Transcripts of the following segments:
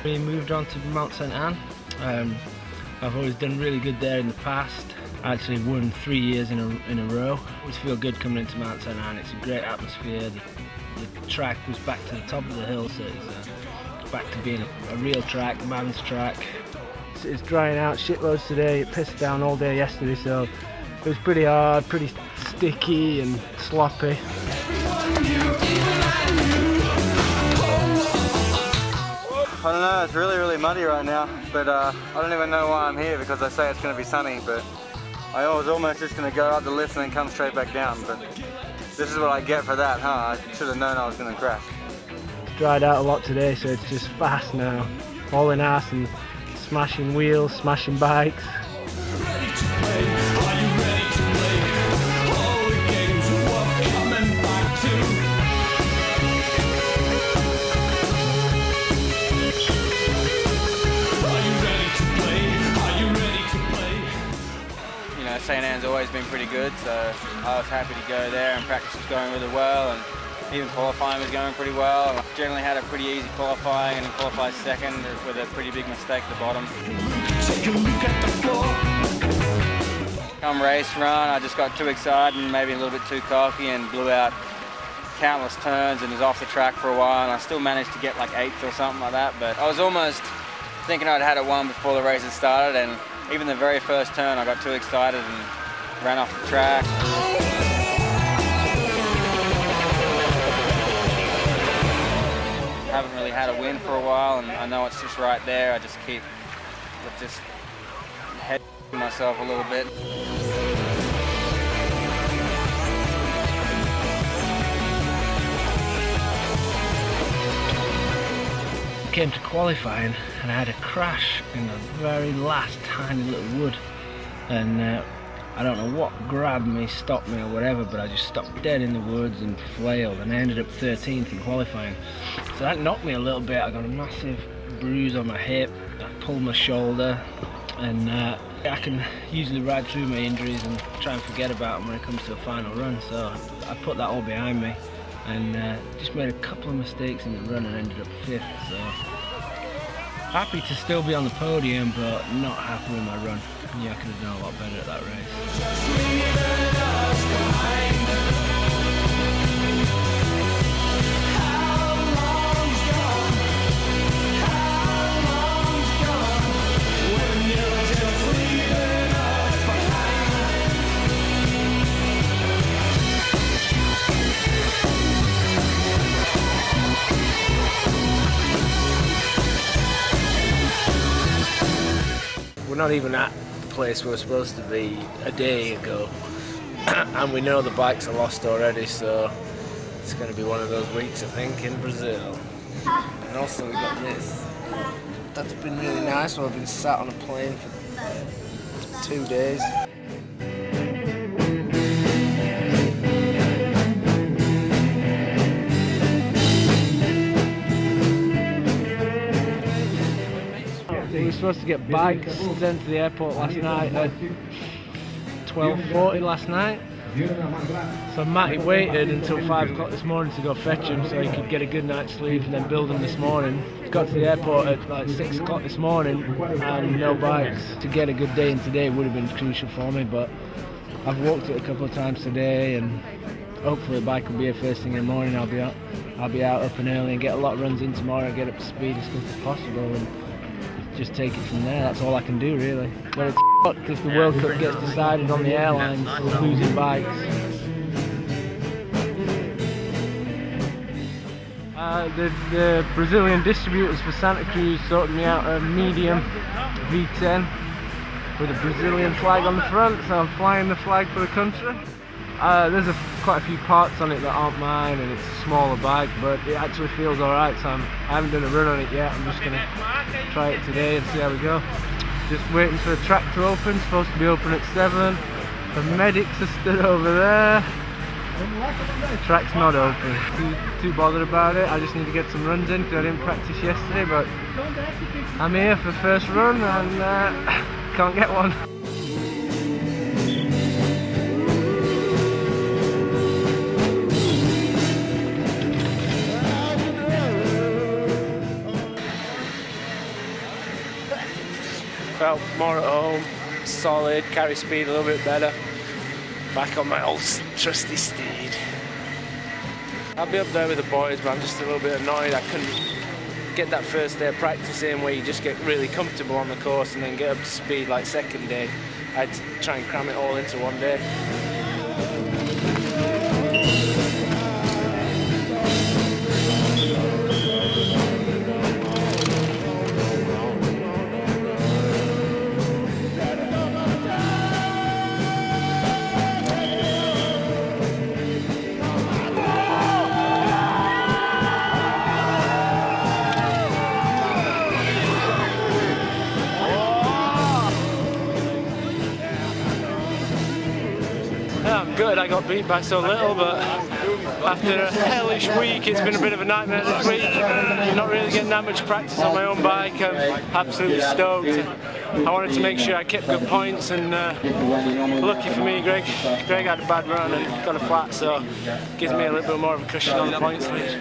We moved on to Mount St Anne. I've always done really good there in the past. I actually won 3 years in a row. I always feel good coming into Mount St Anne. It's a great atmosphere. The track was back to the top of the hill, so it's back to being a real track, man's track. It's drying out shitloads today. It pissed down all day yesterday, so it was pretty hard, pretty sticky and sloppy. I don't know, it's really muddy right now, but I don't even know why I'm here because they say it's going to be sunny, but I was almost just going to go up the lift and then come straight back down, but this is what I get for that, huh? I should have known I was going to crash. It's dried out a lot today, so it's just fast now. Hauling ass and smashing wheels, smashing bikes. St Anne's always been pretty good, so I was happy to go there, and practice was going really well, and even qualifying was going pretty well. I generally had a pretty easy qualifying and qualified second with a pretty big mistake at the bottom. Come race run, I just got too excited and maybe a little bit too cocky and blew out countless turns and was off the track for a while, and I still managed to get like 8th or something like that, but I was almost thinking I'd had it won before the race had started, and even the very first turn I got too excited and ran off the track. Haven't really had a win for a while, and I know it's just right there. I just keep head myself a little bit. Came to qualifying and I had a crash in the very last tiny little wood, and I don't know what grabbed me, stopped me or whatever, but I just stopped dead in the woods and flailed, and I ended up 13th in qualifying. So that knocked me a little bit. I got a massive bruise on my hip, I pulled my shoulder, and I can usually ride through my injuries and try and forget about them when it comes to a final run, so I put that all behind me. And just made a couple of mistakes in the run and ended up 5th, so happy to still be on the podium, but not happy with my run. Yeah, I could have done a lot better at that We're not even at the place we were supposed to be a day ago, and we know the bikes are lost already, so it's going to be one of those weeks, I think, in Brazil. And also we got this. That's been really nice. I've been sat on a plane for 2 days. We were supposed to get bikes sent to the airport last night at 12:40 last night. So Matty waited until 5 o'clock this morning to go fetch him so he could get a good night's sleep and then build them this morning. Got to the airport at like 6 o'clock this morning and no bikes. To get a good day in today would have been crucial for me, but I've walked it a couple of times today, and hopefully the bike will be here first thing in the morning. I'll be out up and early and get a lot of runs in tomorrow and get up to speed as quick as possible, and just take it from there. That's all I can do, really. But it's fucked if the World Cup gets decided on the airlines losing bikes. The Brazilian distributors for Santa Cruz sorted me out a medium V10 with a Brazilian flag on the front, so I'm flying the flag for the country. There's quite a few parts on it that aren't mine, and it's a smaller bike, but it actually feels alright, so I haven't done a run on it yet. I'm just going to try it today and see how we go. Just waiting for the track to open, supposed to be open at 7. The medics are stood over there. The track's not open. Too bothered about it. I just need to get some runs in because I didn't practice yesterday, but I'm here for the first run and can't get one. felt more at home, solid, carry speed a little bit better. Back on my old trusty steed. I'll be up there with the boys, but I'm just a little bit annoyed I couldn't get that first day of practice in where you just get really comfortable on the course and then get up to speed like second day. I had to try and cram it all into one day. I'm good, I got beat by so little, but after a hellish week it's been a bit of a nightmare this week. I'm not really getting that much practice on my own bike. I'm absolutely stoked. I wanted to make sure I kept good points, and lucky for me, Greg had a bad run and got a flat, so it gives me a little bit more of a cushion on the points lead.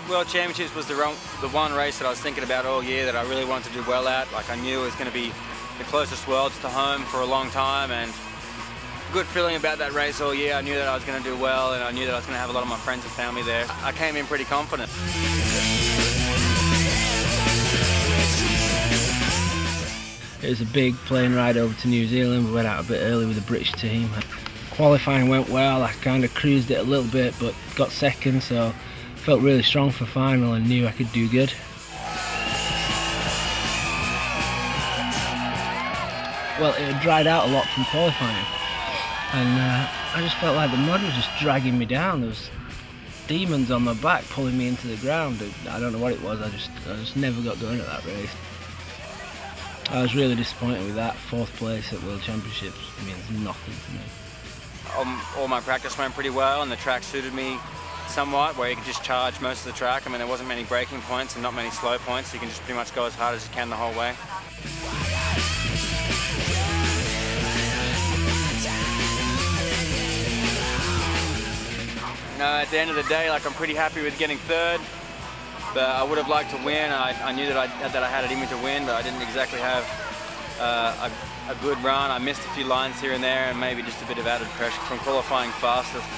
World Championships was the one race that I was thinking about all year that I really wanted to do well at. Like, I knew it was going to be the closest worlds to home for a long time, and good feeling about that race all year. I knew that I was going to do well, and I knew that I was going to have a lot of my friends and family there. I came in pretty confident. It was a big plane ride over to New Zealand. We went out a bit early with the British team. Qualifying went well. I kind of cruised it a little bit, but got second, so felt really strong for final and knew I could do good. Well, it had dried out a lot from qualifying, and I just felt like the mud was just dragging me down. There was demons on my back pulling me into the ground. I don't know what it was, I just never got going at that race. I was really disappointed with that. 4th place at World Championships means nothing to me. All my practice went pretty well, and the track suited me somewhat, where you can just charge most of the track. I mean, there wasn't many braking points and not many slow points, so you can just pretty much go as hard as you can the whole way. You know, at the end of the day, like, I'm pretty happy with getting 3rd, but I would have liked to win. I knew that I had it in me to win, but I didn't exactly have a good run. I missed a few lines here and there, and maybe just a bit of added pressure from qualifying fastest.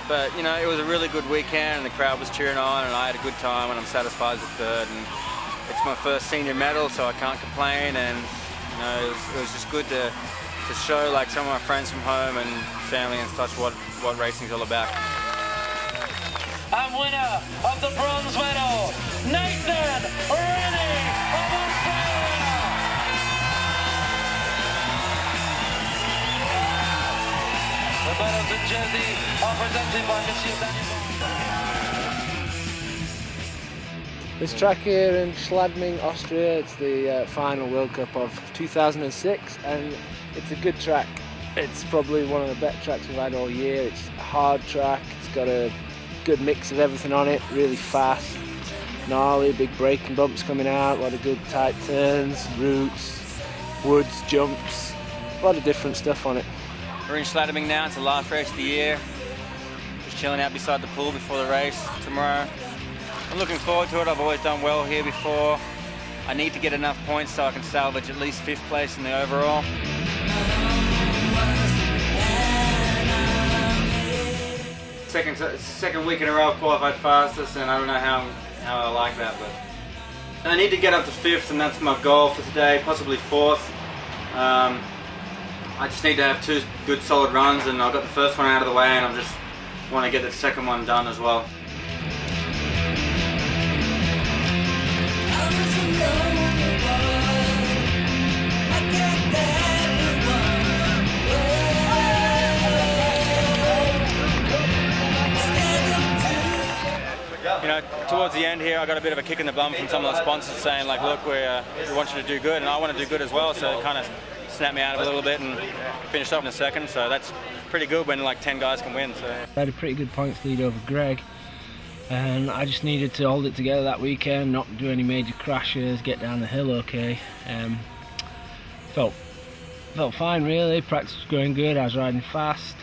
But you know, it was a really good weekend, and the crowd was cheering on, and I had a good time, and I'm satisfied with 3rd. And it's my first senior medal, so I can't complain. And you know, it was just good to show, like, some of my friends from home and family and such what racing's all about. And winner of the bronze medal, Rennie of Australia. The medals and jersey are presented by Monsieur Daniel. This track here in Schladming, Austria, it's the final World Cup of 2006, and it's a good track. It's probably one of the better tracks we've had all year. It's a hard track, it's got a good mix of everything on it, really fast, gnarly, big braking bumps coming out, a lot of good tight turns, roots, woods, jumps, a lot of different stuff on it. We're in Schladming now. It's the last race of the year. Just chilling out beside the pool before the race tomorrow. I'm looking forward to it. I've always done well here before. I need to get enough points so I can salvage at least 5th place in the overall. Second week in a row I've qualified fastest, and I don't know how I like that, but I need to get up to 5th, and that's my goal for today, possibly 4th. I just need to have 2 good solid runs, and I've got the first one out of the way, and I just want to get the second one done as well. You know, towards the end here, I got a bit of a kick in the bum from some of the sponsors saying, like, look, we want you to do good, and I want to do good as well, so it kind of snapped me out of it a little bit and finished off in a second, so that's pretty good when like 10 guys can win. So I had a pretty good points lead over Greg, and I just needed to hold it together that weekend, not do any major crashes, get down the hill okay. Felt fine really, practice was going good, I was riding fast.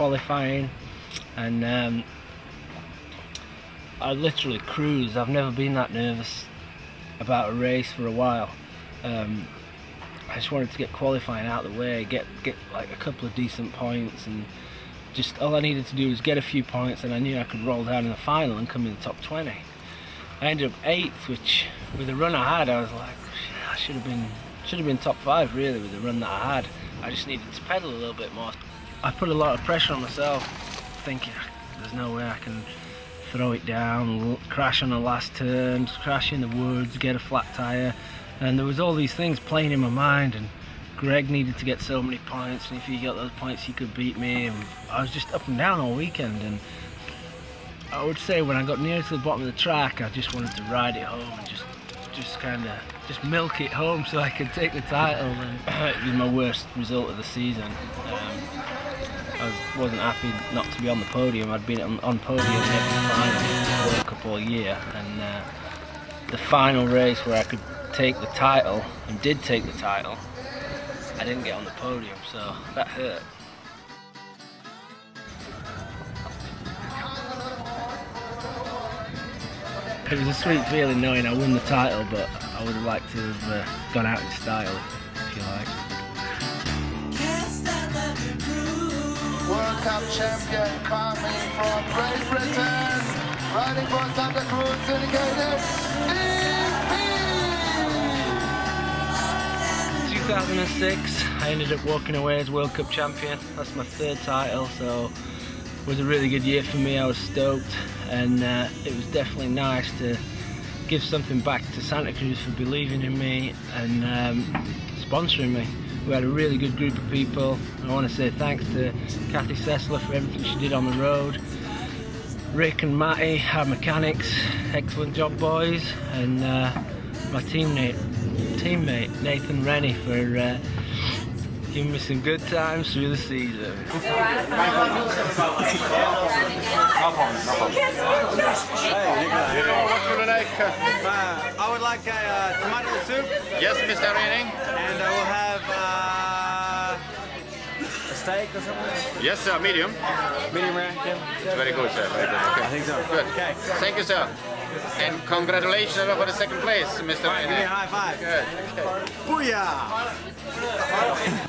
qualifying, and I literally cruised. I've never been that nervous about a race for a while. I just wanted to get qualifying out of the way, get like a couple of decent points, and just all I needed to do was get a few points, and I knew I could roll down in the final and come in the top 20. I ended up 8th, which with the run I had, I was like, I should have been top 5 really with the run that I had. I just needed to pedal a little bit more. I put a lot of pressure on myself, thinking there's no way I can throw it down, crash on the last turn, crash in the woods, get a flat tyre, and there was all these things playing in my mind. And Greg needed to get so many points, and if he got those points he could beat me, and I was just up and down all weekend. And I would say when I got near to the bottom of the track, I just wanted to ride it home and just milk it home so I could take the title. And it was my worst result of the season. I wasn't happy not to be on the podium. I'd been on podium in every final WorldCup all year, and the final race where I could take the title, and did take the title, I didn't get on the podium, so that hurt. It was a sweet feeling knowing I won the title, but I would have liked to have gone out in style, if you like. World Cup champion coming from Great Britain, riding for Santa Cruz, Syndicate, Peat. 2006, I ended up walking away as World Cup champion. That's my 3rd title, so it was a really good year for me. I was stoked, and it was definitely nice to give something back to Santa Cruz for believing in me and sponsoring me. We had a really good group of people. I want to say thanks to Kathy Sessler for everything she did on the road. Rick and Matty, our mechanics, excellent job boys, and my teammate Nathan Rennie for giving me some good times through the season. I would like a tomato soup. Yes, Mr. Rennie. And I will have a steak or something. Yes, sir. Medium. Medium rare. Very good, sir. Very good. Okay. I think so. Good. Okay. Thank you, sir. And congratulations for the 2nd place, Mr. Give me a Rennie. high five. Good. Okay. Booyah!